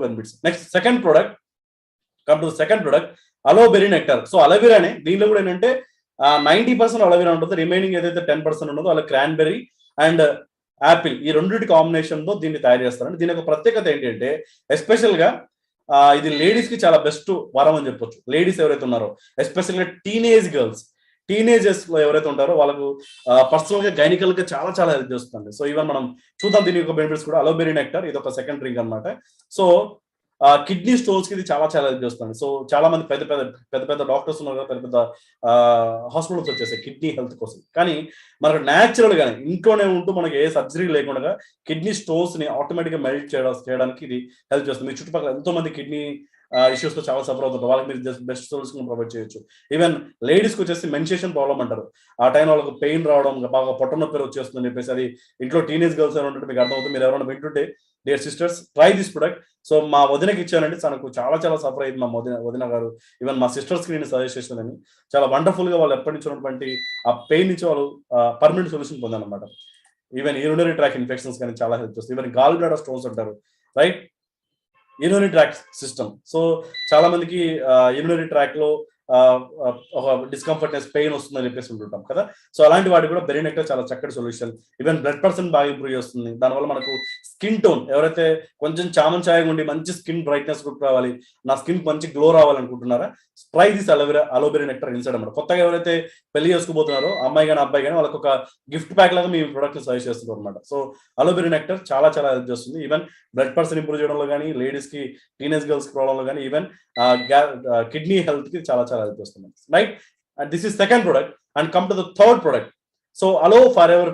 Benefits. Next second product, come to second product, అలోబెరీ nectar. So అలోవెరానే, దీనిలో కూడా ఏంటంటే 90% అలోవెరా ఉంటుంది, రిమైనింగ్ ఏదైతే 10% ఉండదో అలా క్రాన్బెర్రీ అండ్ యాపిల్ ఈ రెండింటి కాంబినేషన్ తో దీన్ని తయారు చేస్తారండి. దీని యొక్క ప్రత్యేకత ఏంటంటే ఎస్పెషల్ గా ఇది లేడీస్ కి చాలా బెస్ట్ వరం అని చెప్పొచ్చు. లేడీస్ ఎవరైతే ఉన్నారో ఎస్పెషల్గా టీనేజర్స్ లో ఎవరైతే ఉంటారో వాళ్ళకు పర్సనల్ గా గైనికల్ గా చాలా చాలా హెల్ప్ చేస్తుంది. సో ఈవెన్ మనం చూద్దాం దీని యొక్క బెనిఫిట్స్ కూడా. అలోబెరీ నెక్టర్ ఇది ఒక సెకండ్ డ్రింక్ అనమాట. సో కిడ్నీ స్టోన్స్ కి ఇది చాలా చాలా హెల్ప్ చేస్తుంది. సో చాలా మంది పెద్ద డాక్టర్స్ ఉన్నారు కదా, పెద్ద హాస్పిటల్స్ వచ్చేసాయి కిడ్నీ హెల్త్ కోసం. కానీ మనకు న్యాచురల్ గానే ఇంట్లోనే ఉంటూ మనకి ఏ సర్జరీ లేకుండా కిడ్నీ స్టోన్స్ ని ఆటోమేటిక్ గా మెల్ట్ చేయడానికి ఇది హెల్ప్ చేస్తుంది. మీ చుట్టుపక్కల ఎంతో మంది కిడ్నీ ఇష్యూస్ తో చాలా సఫర్ అవుతుంటారు, వాళ్ళకి మీరు జస్ట్ బెస్ట్ సొల్యూషన్ ప్రొవైడ్ చేయొచ్చు. ఈవెన్ లేడీస్కి వచ్చేసి మెన్స్ట్రుయేషన్ ప్రాబ్లం అంటారు, ఆ టైం వాళ్ళకి పెయిన్ రావడం, బాగా పొట్ట నొప్పి వచ్చేస్తుంది అని చెప్పేసి, అది ఇంట్లో టీనేజ్ గర్ల్స్ ఎవరైనా ఉంటే మీకు అర్థమవుతుంది. మీరు ఎవరైనా వింటుంటే dear sisters, try this product. So మా వదినకి ఇచ్చానండి, తనకు చాలా చాలా సఫర్ అయింది మా వదిన గారు. ఈవెన్ మా సిస్టర్స్ కి నేను సజెస్ట్ చేశానని, చాలా వండర్ఫుల్ గా వాళ్ళు ఎప్పటి నుంచి ఉన్నటువంటి ఆ పెయిన్ నుంచి వాళ్ళు పర్మనెంట్ సొల్యూషన్ పొందానమాట. ఈవెన్ యూరినరీ ట్రాక్ ఇన్ఫెక్షన్స్ కానీ చాలా హెల్ప్ చేస్తుంది. ఈవెన్ గాల్ బ్లాడర్ స్టోన్స్ అంటారు, right, urinary tract system. So చాలా మందికి యూరినరీ ట్రాక్ లో ఒక డిస్కంఫర్ట్నెస్, పెయిన్ వస్తుందని చెప్పేసి ఉంటుంటాం కదా. సో అలాంటి వాటికి కూడా బెర్రీ నెక్టర్ చాలా చక్కటి సొల్యూషన్. ఈవెన్ బ్లడ్ పర్సెంట్ బాగా ఇంప్రూవ్ చేస్తుంది. దానివల్ల మనకు స్కిన్ టోన్, ఎవరైతే కొంచెం చామన్ ఉండి మంచి స్కిన్ బ్రైట్నెస్ రావాలి, నా స్కిన్ మంచి గ్లో రావాలనుకుంటున్నారా, ట్రై దిస్ అలోబెరీ నెక్టర్ ఇన్సైడ్ అనమాట. కొత్తగా ఎవరైతే పెళ్లి చేసుకోబోతున్నారో అమ్మాయి కానీ అబ్బాయి కానీ వాళ్ళకి ఒక గిఫ్ట్ ప్యాక్ లాగా మీ ప్రొడక్ట్ సజెస్ట్ చేస్తున్నారు అనమాట. సో అలోబెరీ నెక్టర్ చాలా చాలా హెల్ప్ చేస్తుంది. ఈవెన్ బ్లడ్ పర్సన్ ఇంప్రూవ్ చేయడంలో కానీ, లేడీస్ కి టీనేజ్ గర్ల్స్ ప్రాబ్లంలో కానీ, ఈవెన్ కిడ్నీ హెల్త్ కి చాలా చాలా హెల్ప్ చేస్తుంది, right. And this is second product. And come to the third product. So allow for ever